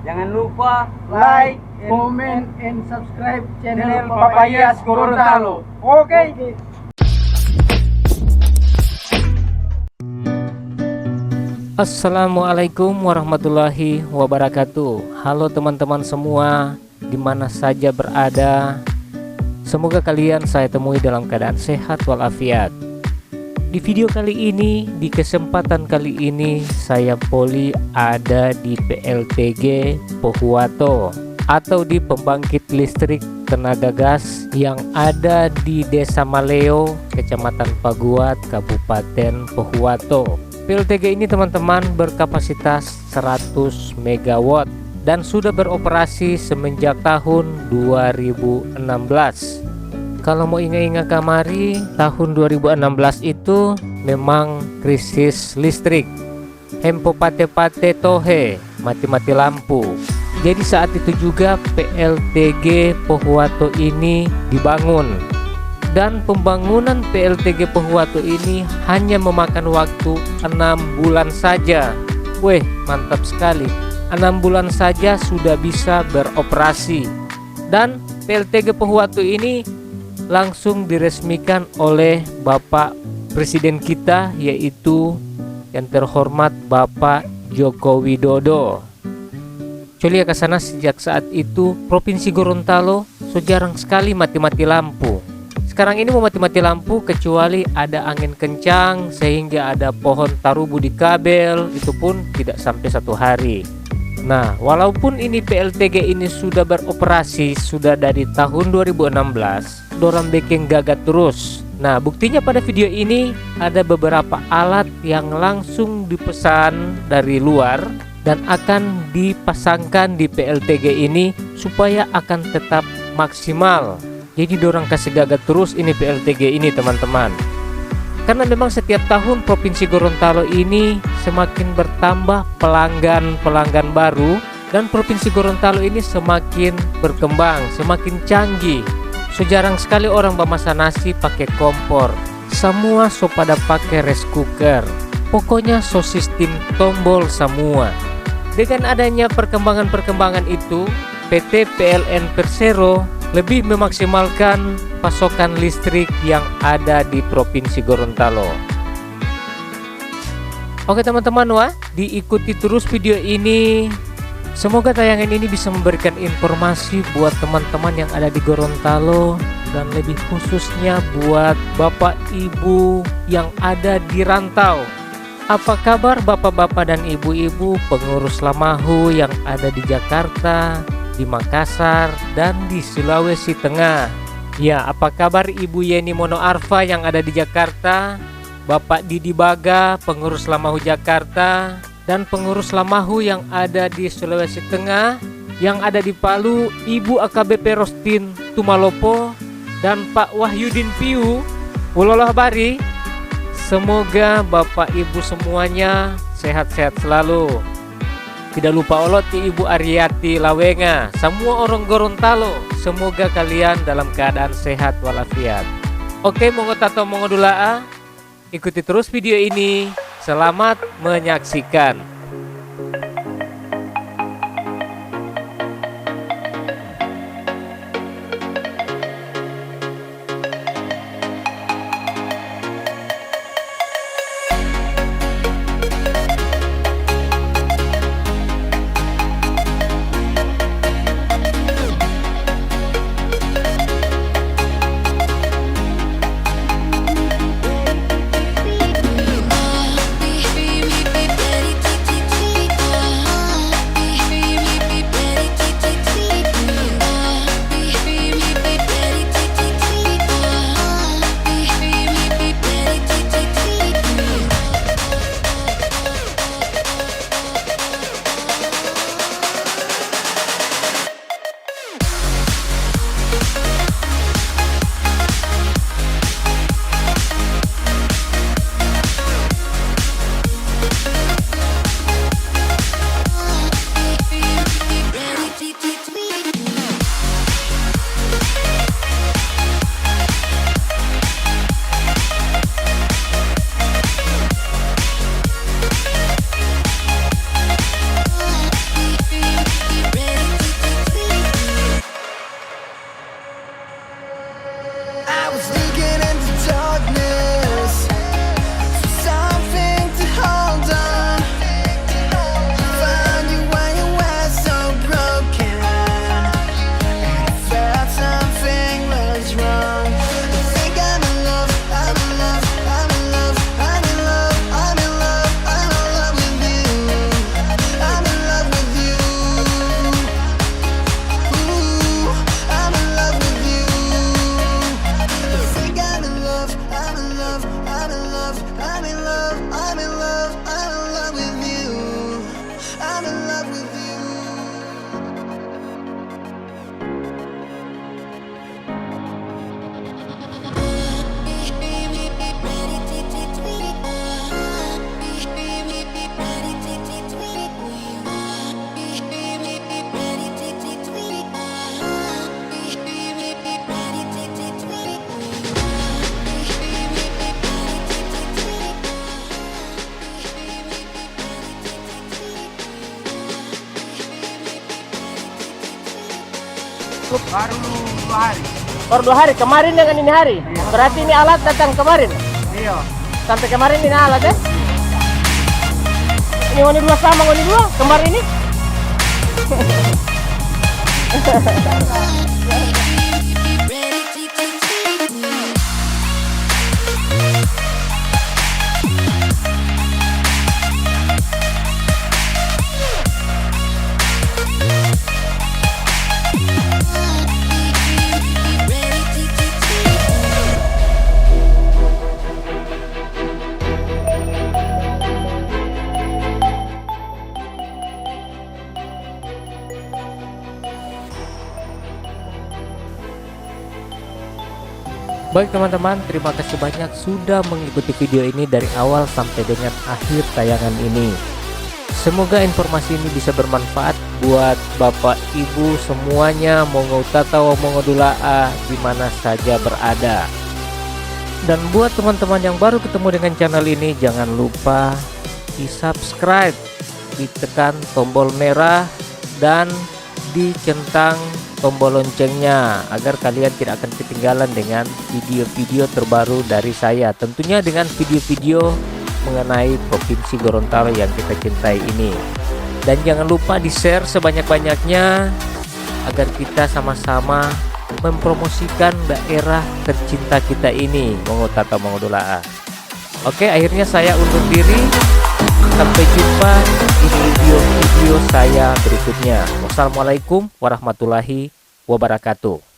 Jangan lupa Like, and comment, and subscribe channel channel Papayas Gorontalo. Oke. Assalamualaikum warahmatullahi wabarakatuh. Halo teman-teman semua, di mana saja berada. Semoga kalian saya temui dalam keadaan sehat walafiat. Di video kali ini, di kesempatan kali ini, saya Poli ada di PLTG Pohuwato atau di pembangkit listrik tenaga gas yang ada di Desa Maleo, Kecamatan Paguat, Kabupaten Pohuwato. PLTG ini teman-teman berkapasitas 100 MW dan sudah beroperasi semenjak tahun 2016. Kalau mau ingat-ingat kamari, tahun 2016 itu memang krisis listrik. Hempo pate-pate tohe, mati-mati lampu. Jadi saat itu juga PLTG Pohuwato ini dibangun. Dan pembangunan PLTG Pohuwato ini hanya memakan waktu 6 bulan saja. Weh, mantap sekali. 6 bulan saja sudah bisa beroperasi. Dan PLTG Pohuwato ini langsung diresmikan oleh Bapak Presiden kita, yaitu yang terhormat Bapak Joko Widodo. Colia ke sana sejak saat itu Provinsi Gorontalo so jarang sekali mati-mati lampu. Sekarang ini mau mati-mati lampu kecuali ada angin kencang sehingga ada pohon tarubu di kabel, itu pun tidak sampai 1 hari. Nah, walaupun ini PLTG ini sudah beroperasi sudah dari tahun 2016, dorang bikin gagat terus. Nah, buktinya pada video ini ada beberapa alat yang langsung dipesan dari luar dan akan dipasangkan di PLTG ini supaya akan tetap maksimal. Jadi dorang kasih gagat terus ini PLTG ini teman-teman. Karena memang setiap tahun Provinsi Gorontalo ini semakin bertambah pelanggan baru, dan Provinsi Gorontalo ini semakin berkembang, semakin canggih. So jarang sekali orang memasak nasi pakai kompor. Semua so pada pakai rice cooker. Pokoknya so sistem tombol semua. Dengan adanya perkembangan itu, PT PLN Persero lebih memaksimalkan pasokan listrik yang ada di Provinsi Gorontalo. Oke teman-teman, diikuti terus video ini. Semoga tayangan ini bisa memberikan informasi buat teman-teman yang ada di Gorontalo, dan lebih khususnya buat bapak ibu yang ada di rantau. Apa kabar bapak-bapak dan ibu-ibu pengurus Lamahu yang ada di Jakarta, di Makassar, dan di Sulawesi Tengah? Ya, apa kabar Ibu Yeni Mono Arfa yang ada di Jakarta, Bapak Didi Baga, pengurus Lamahu Jakarta, dan pengurus Lamahu yang ada di Sulawesi Tengah, yang ada di Palu, Ibu AKBP Rostin Tumalopo, dan Pak Wahyudin Piu, Ulolah Bari. Semoga Bapak Ibu semuanya sehat-sehat selalu. Tidak lupa oloti Ibu Ariati Lawenga, semua orang Gorontalo, semoga kalian dalam keadaan sehat walafiat. Oke, mongo tato mongo dulaa, ikuti terus video ini. Selamat menyaksikan. Baru 2 hari. Baru 2 hari, kemarin dengan ini hari. Berarti ini alat datang kemarin. Iya. Sampai kemarin ini alat ya. Ini ngoni 2 sama ngoni 2 kemarin ini. Baik teman-teman, terima kasih banyak sudah mengikuti video ini dari awal sampai dengan akhir tayangan ini. Semoga informasi ini bisa bermanfaat buat Bapak Ibu semuanya, Mongo Tatawa Mongo Dulaa di mana saja berada. Dan buat teman-teman yang baru ketemu dengan channel ini, jangan lupa di subscribe, ditekan tombol merah dan dicentang tombol loncengnya agar kalian tidak akan ketinggalan dengan video-video terbaru dari saya, tentunya dengan video-video mengenai Provinsi Gorontalo yang kita cintai ini. Dan jangan lupa di-share sebanyak-banyaknya agar kita sama-sama mempromosikan daerah tercinta kita ini, Mongo Tatawa Mongo Dulaa. Oke, akhirnya saya undur diri. Sampai jumpa di video-video saya berikutnya. Wassalamualaikum warahmatullahi wabarakatuh.